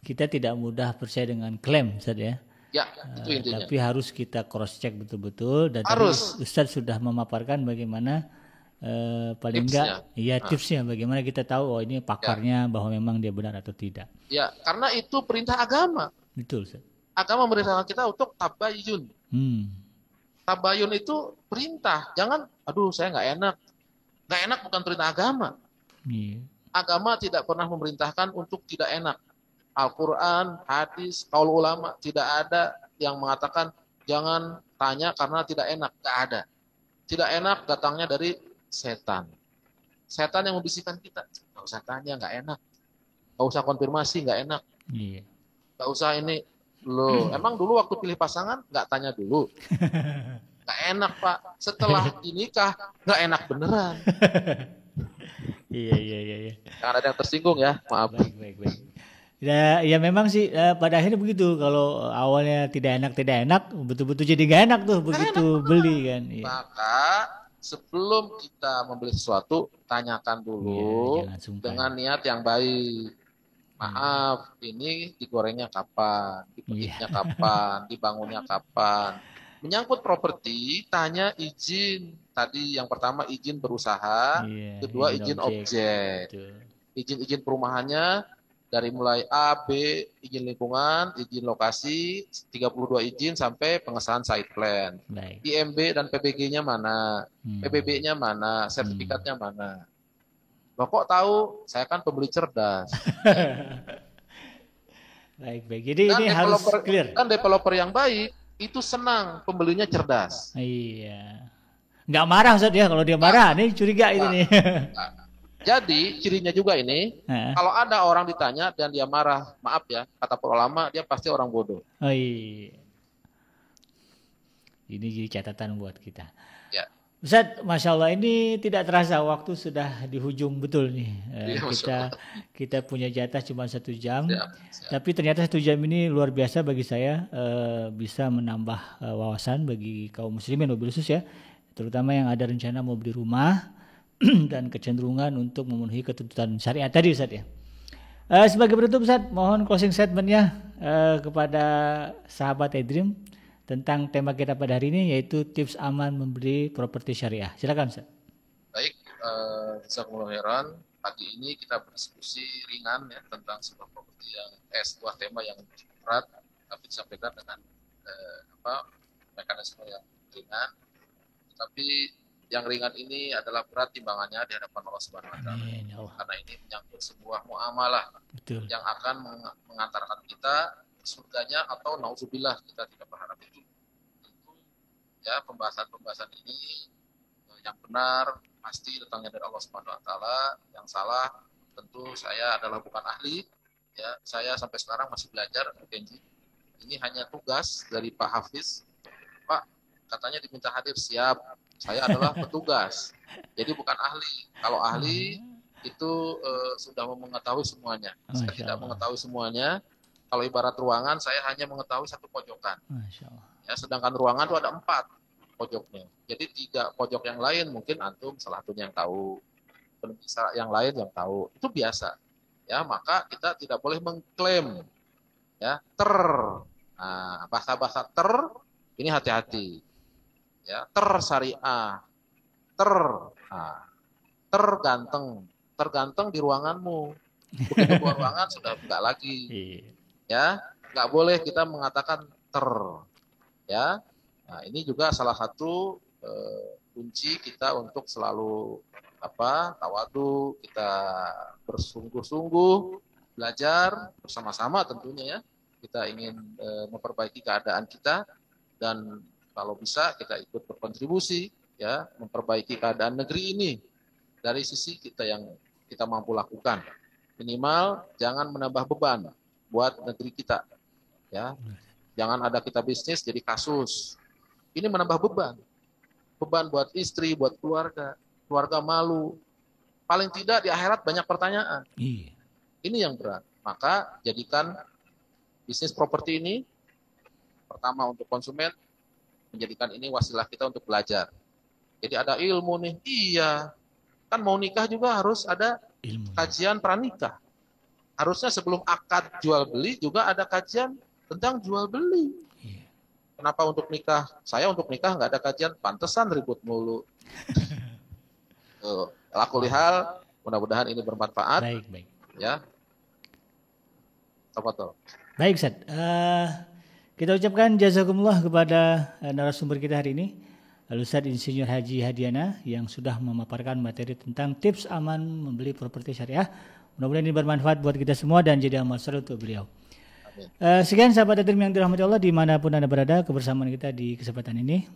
kita tidak mudah percaya dengan klaim, Ustaz ya. Ya, itu intinya. Tapi harus kita cross check betul-betul dan Harus. tadi Ustaz sudah memaparkan bagaimana paling Tipsnya. enggak iya tipsnya bagaimana kita tahu oh ini pakarnya bahwa memang dia benar atau tidak. Ya, karena itu perintah agama. Betul, Ustaz. Agama memerintahkan kita untuk tabayun. Tabayun itu perintah. Jangan, aduh saya nggak enak. Nggak enak bukan perintah agama. Iya. Agama tidak pernah memerintahkan untuk tidak enak. Al-Quran, hadis, qaul ulama, tidak ada yang mengatakan jangan tanya karena tidak enak. Nggak ada. Tidak enak datangnya dari setan. Setan yang membisikkan kita. Nggak usah tanya, nggak enak. Nggak usah konfirmasi, nggak enak. Iya. Nggak usah ini. Loh, emang dulu waktu pilih pasangan nggak tanya dulu? Nggak enak, Pak. Setelah dinikah, nggak enak beneran. Iya. Jangan ada yang tersinggung ya, maaf. Baik. Ya memang sih pada akhirnya begitu. Kalau awalnya tidak enak, betul-betul jadi nggak enak tuh begitu beli kan. Iya. Maka sebelum kita membeli sesuatu, tanyakan dulu Iya, jangan sungkan. dengan niat yang baik. Maaf, ini digorengnya kapan, dipetiknya kapan, dibangunnya kapan. Menyangkut properti, tanya izin. Tadi yang pertama izin berusaha, kedua izin objek. Izin perumahannya dari mulai A, B, izin lingkungan, izin lokasi, 32 izin sampai pengesahan site plan. Baik. IMB dan PBG-nya mana? PBB-nya mana? Sertifikatnya mana? Loh kok tahu? Saya kan pembeli cerdas. Baik, baik. Jadi ini harus clear. Dan developer yang baik itu senang pembelinya cerdas. Iya. Nggak marah Ustaz ya, kalau dia marah, nih curiga itu nih. Jadi cirinya juga ini, kalau ada orang ditanya dan dia marah, maaf ya, kata para ulama, dia pasti orang bodoh. Oh iya. Ini jadi catatan buat kita. Ya. Ustaz, Masya Allah ini tidak terasa waktu sudah di hujung betul nih. Kita punya jatah cuma 1 jam, tapi ternyata 1 jam ini luar biasa bagi saya, bisa menambah wawasan bagi kaum muslimin mobil khusus ya, terutama yang ada rencana mau beli rumah dan kecenderungan untuk memenuhi ketentuan syariat tadi Ustaz ya. Sebagai penutup Ustaz, mohon closing statementnya kepada sahabat iDream tentang tema kita pada hari ini, yaitu tips aman membeli properti syariah. Silakan Ustaz. Baik, jazakumullah khairan. Pagi ini kita berdiskusi ringan ya tentang sebuah properti yang sebuah tema yang berat, tapi disampaikan dengan mekanisme yang ringan. Tapi yang ringan ini adalah berat timbangannya di hadapan Allah Subhanahu wa taala. Karena ini menyangkut sebuah muamalah yang akan mengantarkan kita surganya atau nauzubillah, kita tidak berharap itu. Tentu ya pembahasan ini yang benar pasti datangnya dari Allah Subhanahu wa taala, yang salah tentu saya adalah bukan ahli ya, saya sampai sekarang masih belajar Kenji. Ini hanya tugas dari Pak Hafiz. Pak, katanya diminta hadir, siap. Saya adalah petugas, jadi bukan ahli. Kalau ahli itu sudah mengetahui semuanya. Saya tidak mengetahui semuanya. Kalau ibarat ruangan, saya hanya mengetahui satu pojokan. Ya, sedangkan ruangan itu ada 4 pojoknya. Jadi 3 pojok yang lain mungkin antum salah satunya yang tahu, yang lain yang tahu. Itu biasa. Ya, maka kita tidak boleh mengklaim. Ya, Nah, bahasa-bahasa ini hati-hati. Ya, syariah, terganteng di ruanganmu. Begitu keluar ruangan sudah enggak lagi. Ya, enggak boleh kita mengatakan ya. Nah, ini juga salah satu kunci kita untuk selalu tawadu, kita bersungguh-sungguh belajar bersama-sama tentunya ya. Kita ingin memperbaiki keadaan kita, dan kalau bisa kita ikut berkontribusi ya memperbaiki keadaan negeri ini dari sisi kita yang kita mampu lakukan. Minimal jangan menambah beban buat negeri kita. Ya. Jangan ada kita bisnis jadi kasus. Ini menambah beban. Beban buat istri, buat keluarga malu. Paling tidak di akhirat banyak pertanyaan. Ini yang berat. Maka jadikan bisnis properti ini pertama untuk konsumen, menjadikan ini wasilah kita untuk belajar. Jadi ada ilmu nih. Iya. Kan mau nikah juga harus ada kajian pranikah. Harusnya sebelum akad jual beli juga ada kajian tentang jual beli. Kenapa untuk nikah? Saya untuk nikah nggak ada kajian, pantesan ribut mulu. Lakulihal, mudah-mudahan ini bermanfaat. Baik. Ya. Tafadhol. Baik, Ustaz. Kita ucapkan jazakumullah kepada narasumber kita hari ini, Al-Ustaz Insinyur Haji Hadiana, yang sudah memaparkan materi tentang tips aman membeli properti syariah. Mudah-mudahan ini bermanfaat buat kita semua dan jadi amal saleh untuk beliau. Sekian sahabat iDream yang dirahmati Allah dimanapun Anda berada, kebersamaan kita di kesempatan ini.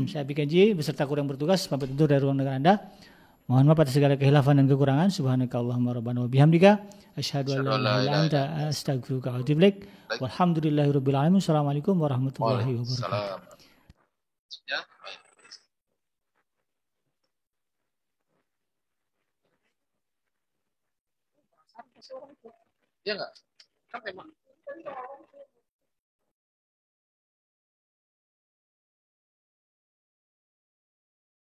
Saya Kenji beserta kru yang bertugas pamit undur dari ruang dengar Anda. Mohon maaf atas segala kehilafan dan kekurangan. Subhanakallahumma rabbana wa bihamdika asyhadu an la ilaha illa anta astaghfiruka wa atubu ilaik. Walhamdulillahirabbil alamin. Assalamualaikum warahmatullahi wabarakatuh. Ya enggak? Kan memang